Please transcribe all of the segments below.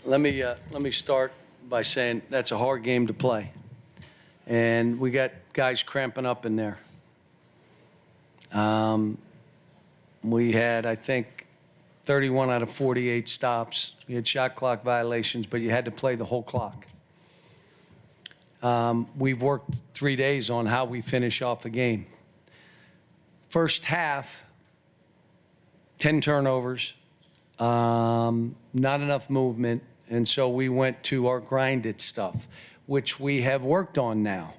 Let me start by saying that's a hard game to play. And we got guys cramping up in there. We had, I think, 31 out of 48 stops. We had shot clock violations, but you had to play the whole clock. We've worked 3 days on how we finish off a game. First half, 10 turnovers, not enough movement, and so we went to our grinded stuff, which we have worked on now.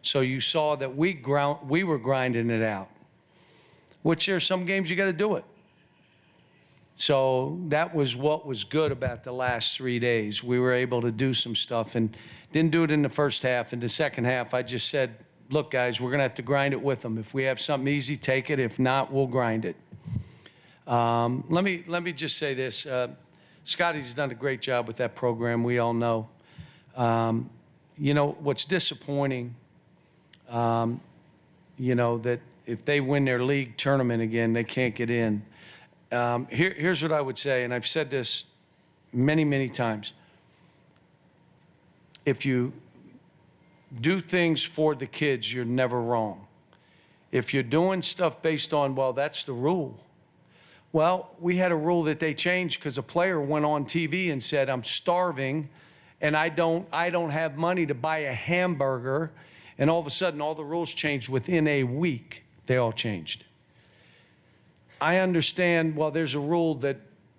So you saw that we were grinding it out, which there's some games you got to do it. So that was what was good about the last 3 days. We were able to do some stuff and didn't do it in the first half. In the second half, I just said, look, guys, we're going to have to grind it with them. If we have something easy, take it. If not, we'll grind it. Let me just say this. Scotty's done a great job with that program, we all know. You know, what's disappointing, you know, that if they win their league tournament again, they can't get in. Here's what I would say, and I've said this many, many times. If you do things for the kids, you're never wrong. If you're doing stuff based on, well, that's the rule. Well, we had a rule that they changed because a player went on TV and said, I'm starving and I don't have money to buy a hamburger. And all of a sudden, all the rules changed within a week. They all changed. I understand, well, there's a rule that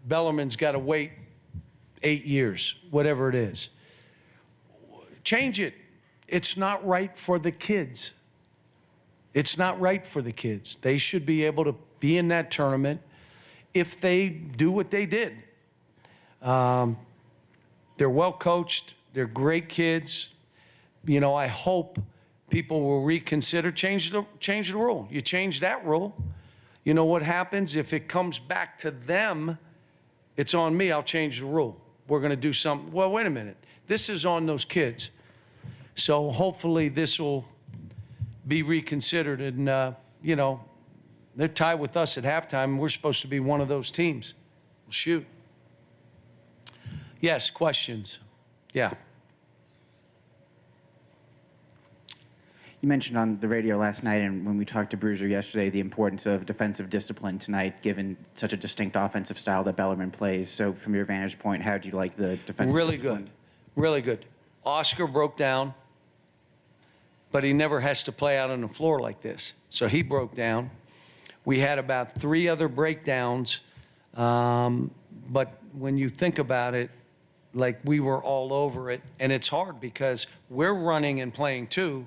Bellarmine's got to wait 8 years, whatever it is. Change it. It's not right for the kids. It's not right for the kids. They should be able to be in that tournament if they do what they did. They're well coached. They're great kids. You know, I hope people will reconsider, change the rule. You change that rule. You know what happens? If it comes back to them, it's on me. I'll change the rule. We're going to do something. Well, wait a minute. This is on those kids. So hopefully this will be reconsidered. And, you know, they're tied with us at halftime, and we're supposed to be one of those teams. Well, shoot. Yes, questions. Yeah. You mentioned on the radio last night and when we talked to Bruiser yesterday the importance of defensive discipline tonight, given such a distinct offensive style that Bellarmine plays. So from your vantage point, how do you like the defensive discipline? Really good. Really good. Oscar broke down, but he never has to play out on the floor like this. So he broke down. We had about 3 other breakdowns, but when you think about it, like we were all over it, and it's hard because we're running and playing too,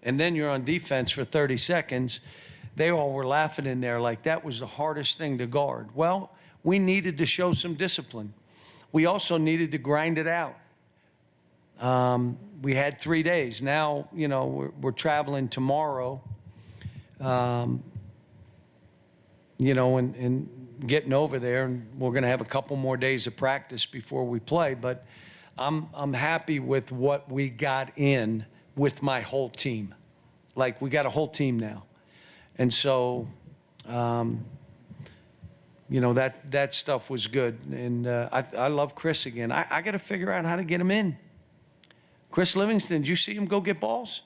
and then you're on defense for 30 seconds. They all were laughing in there like that was the hardest thing to guard. Well, we needed to show some discipline. We also needed to grind it out. We had 3 days. Now, you know, we're traveling tomorrow, you know, and getting over there, and we're going to have a couple more days of practice before we play. But I'm happy with what we got in with my whole team. Like, we got a whole team now. And so, you know, that stuff was good. And I love Chris again. I got to figure out how to get him in. Chris Livingston, did you see him go get balls?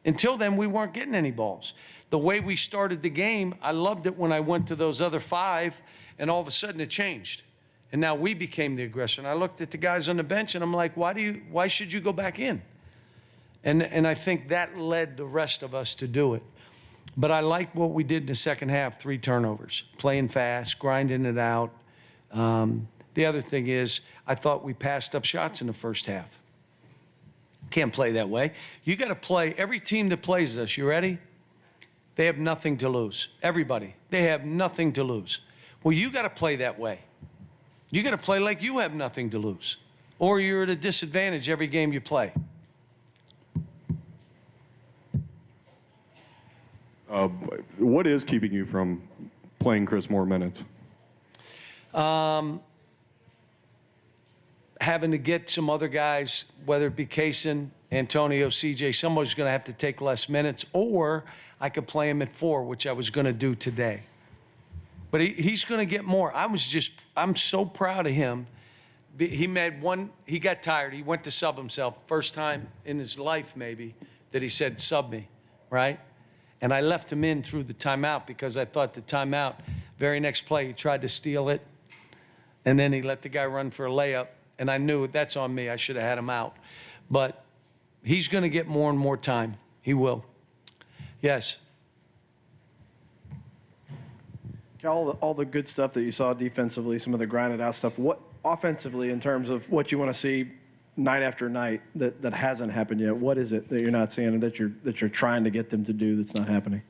Until then, we weren't getting any balls. The way we started the game, I loved it when I went to those other 5, and all of a sudden it changed. And now we became the aggressor. And I looked at the guys on the bench, and I'm like, why should you go back in? And I think that led the rest of us to do it. But I like what we did in the second half, 3 turnovers, playing fast, grinding it out. The other thing is, I thought we passed up shots in the first half. Can't play that way. You got to play. Every team that plays us, you ready? They have nothing to lose. Everybody. They have nothing to lose. Well, you got to play that way. You got to play like you have nothing to lose, or you're at a disadvantage every game you play. What is keeping you from playing Chris more minutes? Having to get some other guys, whether it be Kaysen, Antonio, CJ, someone's going to have to take less minutes, or I could play him at 4, which I was going to do today. But he's going to get more. I'm so proud of him He made one, he got tired. He went to sub himself. First time in his life, maybe, that he said, sub me, right? And I left him in through the timeout because I thought the timeout, very next play, he tried to steal it. And then he let the guy run for a layup. And I knew that's on me. I should have had him out. But he's going to get more and more time. He will. Yes. All the good stuff that you saw defensively, some of the grinded out stuff, what offensively in terms of what you want to see night after night that hasn't happened yet? What is it that you're not seeing and that you're trying to get them to do that's not happening?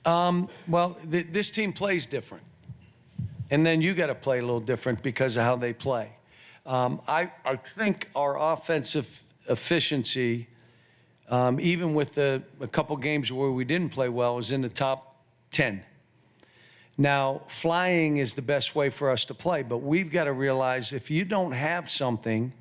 Well, this team plays different. And then you got to play a little different because of how they play. I think our offensive efficiency, even with a couple games where we didn't play well, is in the top 10. Now, flying is the best way for us to play, but we've got to realize if you don't have something,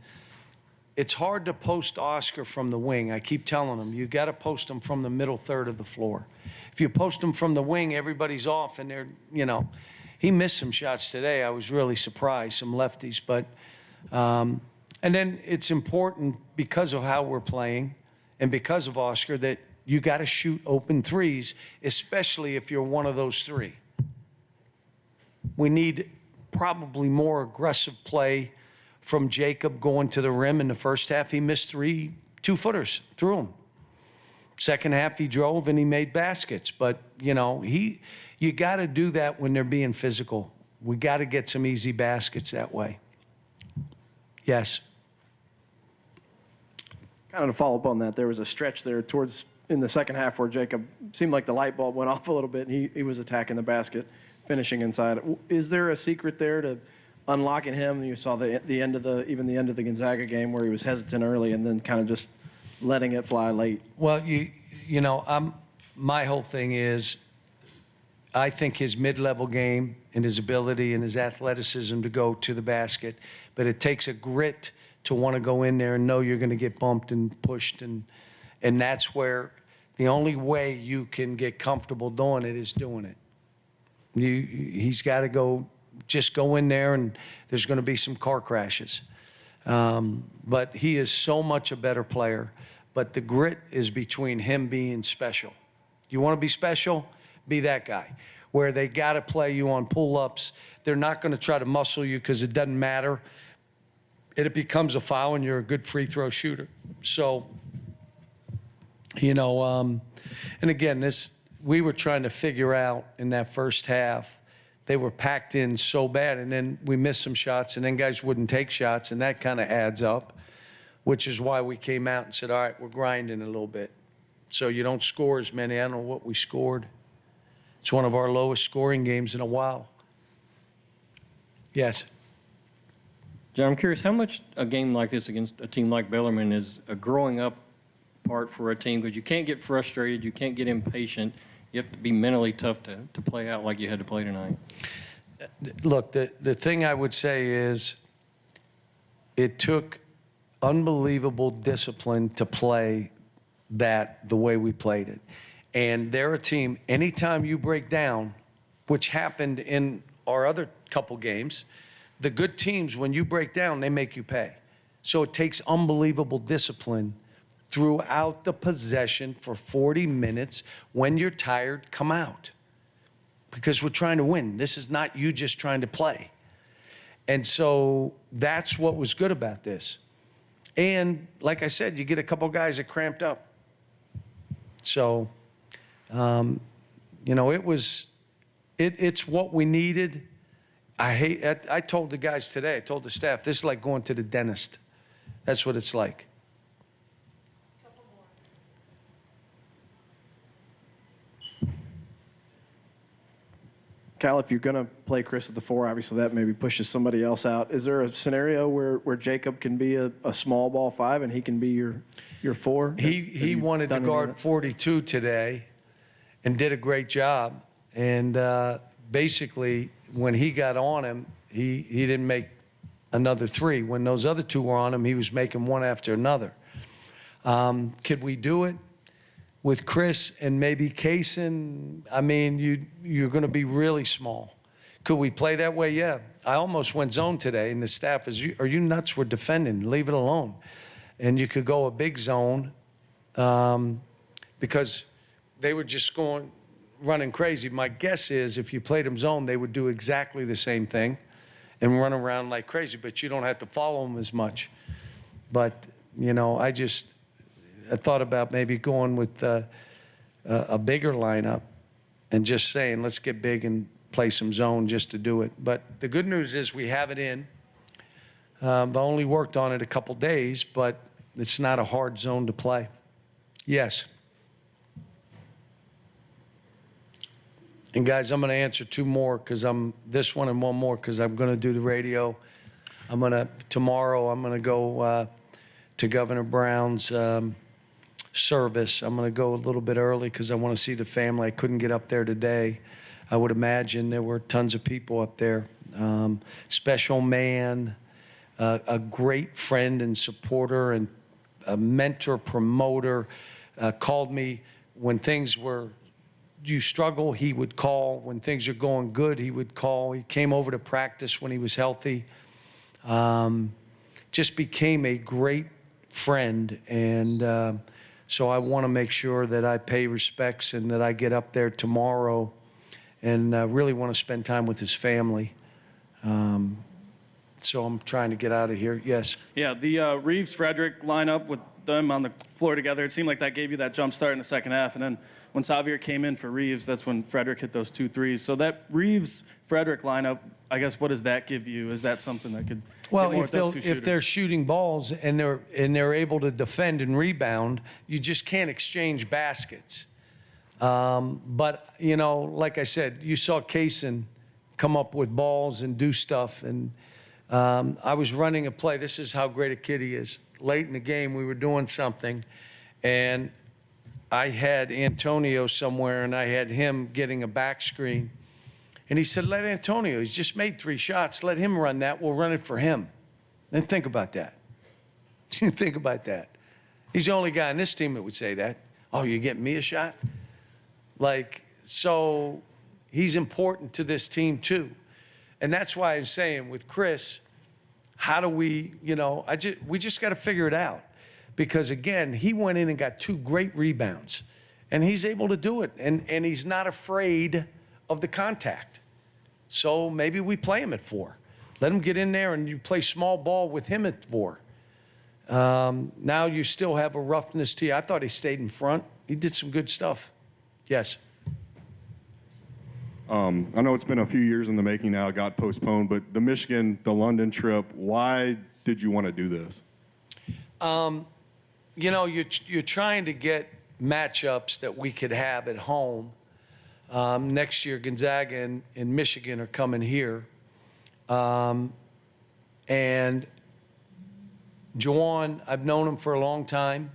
it's hard to post Oscar from the wing. I keep telling them, you got to post him from the middle third of the floor. If you post him from the wing, everybody's off, and they're, he missed some shots today. I was really surprised, some lefties. But, and then it's important because of how we're playing and because of Oscar that you got to shoot open threes, especially if you're one of those three. We need probably more aggressive play from Jacob going to the rim. In the first half, he missed 3 2-footers through him. Second half, he drove and he made baskets. But, you got to do that when they're being physical. We got to get some easy baskets that way. Yes. Kind of to follow up on that, there was a stretch there in the second half where Jacob seemed like the light bulb went off a little bit and he was attacking the basket, finishing inside. Is there a secret there to unlocking him? You saw the end of the Gonzaga game where he was hesitant early and then kind of just letting it fly late. Well, my whole thing is I think his mid-level game and his ability and his athleticism to go to the basket, but it takes a grit to want to go in there and know you're going to get bumped and pushed, and that's where the only way you can get comfortable doing it is doing it. He's got to just go in there, and there's going to be some car crashes. But he is so much a better player. But the grit is between him being special. You want to be special? Be that guy. Where they got to play you on pull-ups. They're not going to try to muscle you because it doesn't matter. It becomes a foul, and you're a good free throw shooter. So, and again, we were trying to figure out in that first half. They were packed in so bad, and then we missed some shots, and then guys wouldn't take shots, and that kind of adds up, which is why we came out and said, all right, we're grinding a little bit. So you don't score as many. I don't know what we scored. It's one of our lowest scoring games in a while. Yes. John, I'm curious how much a game like this against a team like Bellarmine is a growing up part for a team, because you can't get frustrated, you can't get impatient. You have to be mentally tough to play out like you had to play tonight. Look, the thing I would say is it took unbelievable discipline to play that the way we played it. And they're a team, anytime you break down, which happened in our other couple games, the good teams, when you break down, they make you pay. So it takes unbelievable discipline throughout the possession for 40 minutes. When you're tired, come out. Because we're trying to win. This is not you just trying to play. And so that's what was good about this. And like I said, you get a couple guys that cramped up. So, it's what we needed. I told the guys today, I told the staff, this is like going to the dentist. That's what it's like. Cal, if you're going to play Chris at the 4, obviously that maybe pushes somebody else out. Is there a scenario where Jacob can be a small ball 5 and he can be your 4? He wanted to guard 42 today and did a great job. And basically, when he got on him, he didn't make another 3. When those other 2 were on him, he was making one after another. Could we do it with Chris and maybe Kaysen? I mean, you're going to be really small Could we play that way? Yeah. I almost went zone today, and the staff is, are you nuts? We're defending. Leave it alone. And you could go a big zone because they were just running crazy. My guess is if you played them zone, they would do exactly the same thing and run around like crazy, but you don't have to follow them as much. But, you know, I thought about maybe going with a bigger lineup and just saying, let's get big and play some zone just to do it. But the good news is we have it in. I've only worked on it a couple days, but it's not a hard zone to play. Yes. And guys, I'm going to answer two more because this one and one more because I'm going to do the radio. Tomorrow I'm going to go to Governor Brown's service. I'm going to go a little bit early because I want to see the family. I couldn't get up there today. I would imagine there were tons of people up there. Special man, a great friend and supporter and a mentor, promoter, called me when things were, you struggle, he would call. When things are going good, he would call. He came over to practice when he was healthy. Just became a great friend. And so I want to make sure that I pay respects and that I get up there tomorrow and really want to spend time with his family. So I'm trying to get out of here. Yes. Yeah, the Reeves-Frederick lineup with them on the floor together, it seemed like that gave you that jump start in the second half. And then when Xavier came in for Reeves, that's when Frederick hit those 2 threes. So that Reeves-Frederick lineup, I guess, what does that give you? Is that something that could Well, get more with those two if shooters? they're shooting balls and they're able to defend and rebound, you just can't exchange baskets. But, you know, like I said, you saw Kaysen come up with balls and do stuff. And I was running a play. This is how great a kid he is. Late in the game, we were doing something, and I had Antonio somewhere, and I had him getting a back screen. And he said, let Antonio, he's just made 3 shots. Let him run that. We'll run it for him. Then think about that. Think about that. He's the only guy on this team that would say that. Oh, you're getting me a shot? Like, so he's important to this team too. And that's why I'm saying with Chris, how do we, you know, we just got to figure it out. Because again, he went in and got 2 great rebounds. And he's able to do it. And he's not afraid of the contact. So maybe we play him at 4. Let him get in there and you play small ball with him at 4. Now you still have a roughness to you. I thought he stayed in front. He did some good stuff. Yes. I know it's been a few years in the making now. It got postponed, but the London trip, why did you want to do this? You know, you're trying to get matchups that we could have at home. Next year, Gonzaga and Michigan are coming here. And Juwan, I've known him for a long time,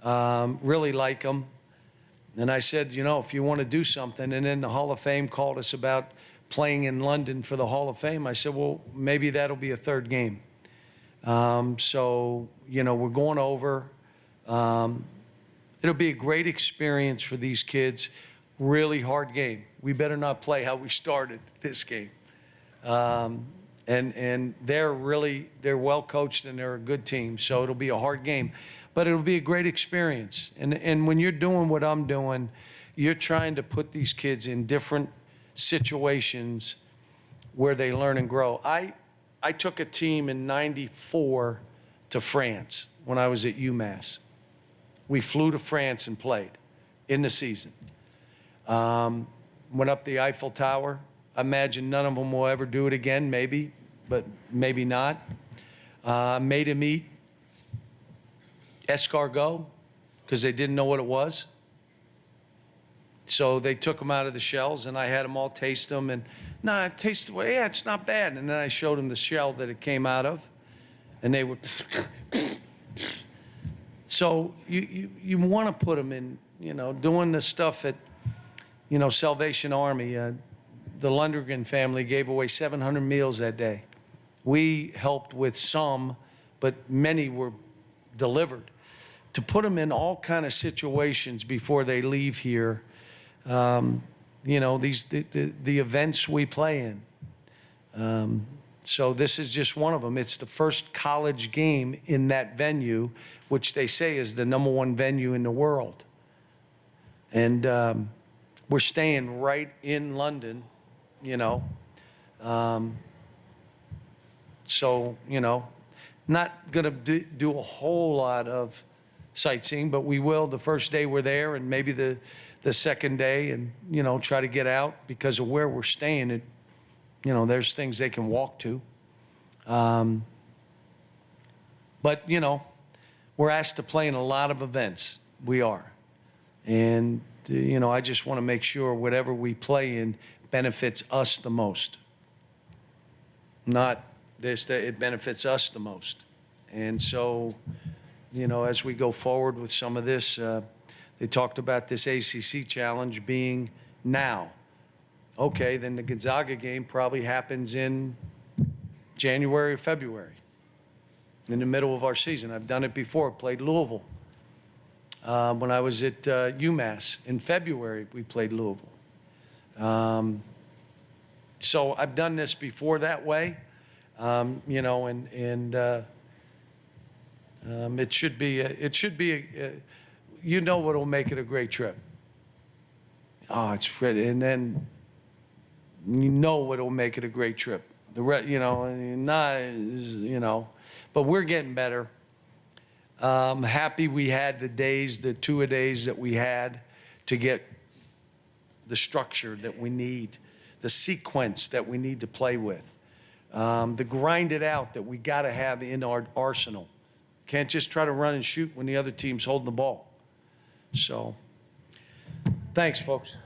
really like him. And I said, you know, if you want to do something, and then the Hall of Fame called us about playing in London for the Hall of Fame. I said, well, maybe that'll be a 3rd game. So, you know, we're going over. It'll be a great experience for these kids. Really hard game. We better not play how we started this game. And they're well coached and they're a good team. So it'll be a hard game. But it'll be a great experience. And when you're doing what I'm doing, you're trying to put these kids in different situations where they learn and grow. I took a team in '94 to France when I was at UMass. We flew to France and played in the season. Went up the Eiffel Tower. I imagine none of them will ever do it again, maybe, but maybe not. Made him eat escargot because they didn't know what it was. So they took them out of the shells, and I had them all taste them. And no, I tasted, well, yeah, it's not bad. And then I showed them the shell that it came out of, and they were. So you want to put them in, you know, doing the stuff at, you know, Salvation Army. The Lundgren family gave away 700 meals that day. We helped with some, but many were delivered. To put them in all kind of situations before they leave here, you know, the events we play in, So this is just one of them. It's the first college game in that venue, which they say is the #1 venue in the world. And we're staying right in London, you know. So, you know, not going to do a whole lot of sightseeing, but we will the first day we're there and maybe the second day, and, you know, try to get out because of where we're staying. You know, there's things they can walk to. But, you know, we're asked to play in a lot of events. We are. And, you know, I just want to make sure whatever we play in benefits us the most. Not this, that it benefits us the most. And so, you know, as we go forward with some of this, they talked about this ACC challenge being now. Okay, then the Gonzaga game probably happens in January or February, in the middle of our season. I've done it before, played Louisville. When I was at UMass in February, we played Louisville. So I've done this before that way, you know, and it should be, you know what'll make it a great trip. Oh, it's pretty, and then you know what'll make it a great trip. You know, not, you know, but we're getting better. Happy we had the days, the 2-a-days that we had to get the structure that we need, the sequence that we need to play with, the grind it out that we got to have in our arsenal. Can't just try to run and shoot when the other team's holding the ball. So, thanks, folks.